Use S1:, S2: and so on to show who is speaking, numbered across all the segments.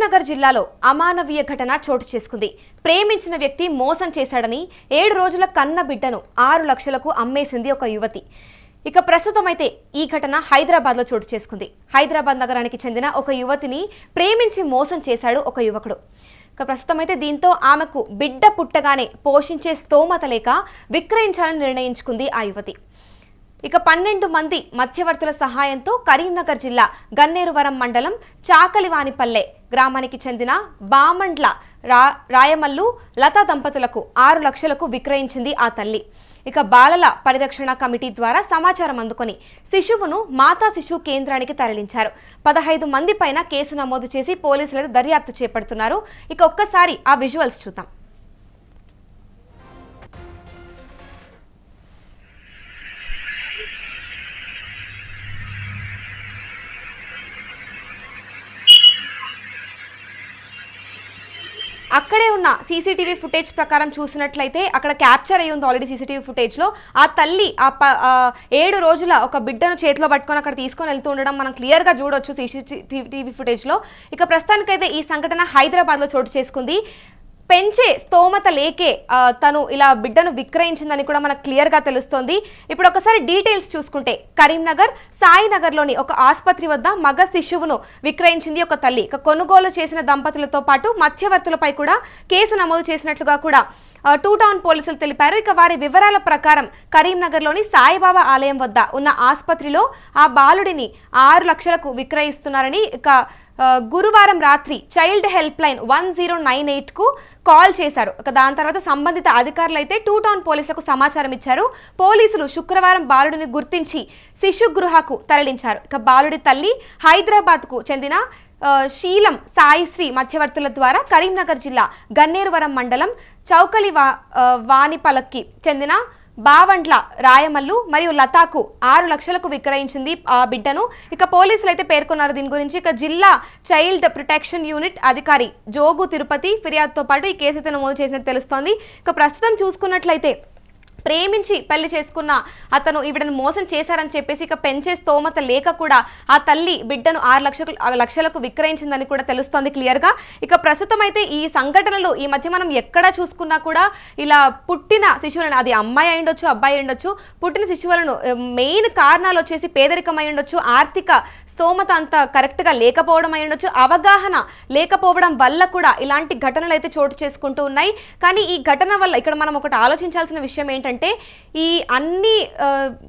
S1: కరీంనగర్ జిల్లాలో అమానవీయ ఘటన చోటు చేసుకుంది. ప్రేమించిన వ్యక్తి మోసం చేశాడని 7 రోజుల కన్న బిడ్డను 6 లక్షలకు అమ్మేసింది ఒక యువతి. ఇక ప్రస్తుతం అయితే ఈ ఘటన హైదరాబాద్లో చోటు చేసుకుంది. హైదరాబాద్ నగరానికి చెందిన ఒక యువతిని ప్రేమించి మోసం చేశాడు ఒక యువకుడు. ఇక ప్రస్తుతం అయితే దీంతో ఆమెకు బిడ్డ పుట్టగానే పోషించే స్తోమత లేక విక్రయించాలని నిర్ణయించుకుంది ఆ యువతి. ఇక 12 మంది మధ్యవర్తుల సహాయంతో కరీంనగర్ జిల్లా గన్నేరువరం మండలం చాకలివానిపల్లె గ్రామానికి చెందిన బామండ్ల రాయమల్లు లతా దంపతులకు 6 లక్షలకు విక్రయించింది ఆ తల్లి. ఇక బాలల పరిరక్షణ కమిటీ ద్వారా సమాచారం అందుకొని శిశువును మాతా శిశు కేంద్రానికి తరలించారు. 15 మంది పైన కేసు నమోదు చేసి పోలీసులు దర్యాప్తు చేపడుతున్నారు. ఇక ఒక్కసారి ఆ విజువల్స్ చూద్దాం. అక్కడే ఉన్న సీసీటీవీ ఫుటేజ్ ప్రకారం చూసినట్లయితే అక్కడ క్యాప్చర్ అయ్యి ఉంది ఆల్రెడీ సీసీటీవీ ఫుటేజ్లో. ఆ తల్లి 7 రోజుల ఒక బిడ్డను చేతిలో పట్టుకొని అక్కడ తీసుకొని వెళ్తూ ఉండడం మనం క్లియర్గా చూడొచ్చు సీసీటీవీ ఫుటేజ్లో. ఇక ప్రస్తుతానికైతే ఈ సంఘటన హైదరాబాద్లో చోటు చేసుకుంది. పెంచే స్తోమత లేకే తను ఇలా బిడ్డను విక్రయించిందని కూడా మనకు క్లియర్గా తెలుస్తోంది. ఇప్పుడు ఒకసారి డీటెయిల్స్ చూసుకుంటే కరీంనగర్ సాయినగర్లోని ఒక ఆసుపత్రి వద్ద మగ శిశువును విక్రయించింది ఒక తల్లి. ఇక కొనుగోలు చేసిన దంపతులతో పాటు మధ్యవర్తులపై కూడా కేసు నమోదు చేసినట్లుగా కూడా 2 టౌన్ పోలీసులు తెలిపారు. ఇక వారి వివరాల ప్రకారం కరీంనగర్లోని సాయిబాబా ఆలయం వద్ద ఉన్న ఆసుపత్రిలో ఆ బాలుడిని 6 లక్షలకు విక్రయిస్తున్నారని ఇక గురువారం రాత్రి చైల్డ్ హెల్ప్ లైన్ 1098కు కాల్ చేశారు. దాని తర్వాత సంబంధిత అధికారులు అయితే 2 టౌన్ పోలీసులకు సమాచారం ఇచ్చారు. పోలీసులు శుక్రవారం బాలుడిని గుర్తించి శిశుగృహకు తరలించారు. ఇక బాలుడి తల్లి హైదరాబాద్కు చెందిన శీలం సాయిశ్రీ మధ్యవర్తుల ద్వారా కరీంనగర్ జిల్లా గన్నేరువరం మండలం చౌకలి వానిపలకి చెందిన బావండ్ల రాయమల్లు మరియు లతాకు 6 లక్షలకు విక్రయించింది ఆ బిడ్డను. ఇక పోలీసులు అయితే పేర్కొన్నారు దీని గురించి. ఇక జిల్లా చైల్డ్ ప్రొటెక్షన్ యూనిట్ అధికారి జోగు తిరుపతి ఫిర్యాదుతో పాటు ఈ కేసు అయితే నమోదు చేసినట్టు తెలుస్తోంది. ఇక ప్రస్తుతం చూసుకున్నట్లయితే ప్రేమించి పెళ్లి చేసుకున్న అతను ఈవిడను మోసం చేశారని చెప్పేసి ఇక పెంచే స్తోమత లేక కూడా ఆ తల్లి బిడ్డను 6 లక్షలకు విక్రయించిందని కూడా తెలుస్తోంది క్లియర్గా. ఇక ప్రస్తుతం అయితే ఈ సంఘటనలు ఈ మధ్య మనం ఎక్కడ చూసుకున్నా కూడా ఇలా పుట్టిన శిశువులను, అది అమ్మాయి అయి ఉండొచ్చు అబ్బాయి ఉండొచ్చు, పుట్టిన శిశువులను మెయిన్ కారణాలు వచ్చేసి పేదరికం అయి ఉండొచ్చు, ఆర్థిక స్తోమత అంత కరెక్ట్గా లేకపోవడం అయి ఉండొచ్చు, అవగాహన లేకపోవడం వల్ల కూడా ఇలాంటి ఘటనలు అయితే చోటు చేసుకుంటూ ఉన్నాయి. కానీ ఈ ఘటన వల్ల ఇక్కడ మనం ఒకటి ఆలోచించాల్సిన విషయం ఏంటంటే ఈ అన్ని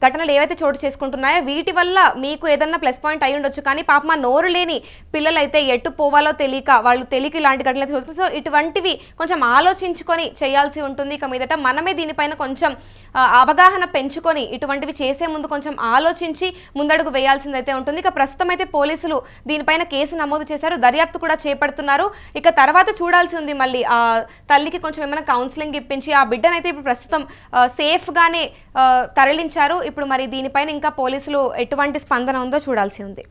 S1: ఘటనలు ఏవైతే చోటు చేసుకుంటున్నాయో వీటి వల్ల మీకు ఏదన్నా ప్లస్ పాయింట్ అయి ఉండొచ్చు. కానీ పాప నోరు లేని పిల్లలైతే ఎటు పోవాలో తెలియక వాళ్ళు ఇలాంటి ఘటనలు చూసుకుంటారు. సో ఇటువంటివి కొంచెం ఆలోచించుకొని చేయాల్సి ఉంటుంది. ఇక మీదట మనమే దీనిపైన కొంచెం అవగాహన పెంచుకొని ఇటువంటివి చేసే ముందు కొంచెం ఆలోచించి ముందడుగు వేయాల్సిందైతే ఉంటుంది. ఇక ప్రస్తుతం అయితే పోలీసులు దీనిపైన కేసు నమోదు చేశారు, దర్యాప్తు కూడా చేపడుతున్నారు. ఇక తర్వాత చూడాల్సి ఉంది మళ్ళీ ఆ తల్లికి కొంచెం ఏమైనా కౌన్సిలింగ్ ఇప్పించి ఆ బిడ్డనైతే ఇప్పుడు ప్రస్తుతం సేఫ్గానే తరలించారు. ఇప్పుడు మరి దీనిపైన ఇంకా పోలీసులు ఎటువంటి స్పందన ఉందో చూడాల్సి ఉంది.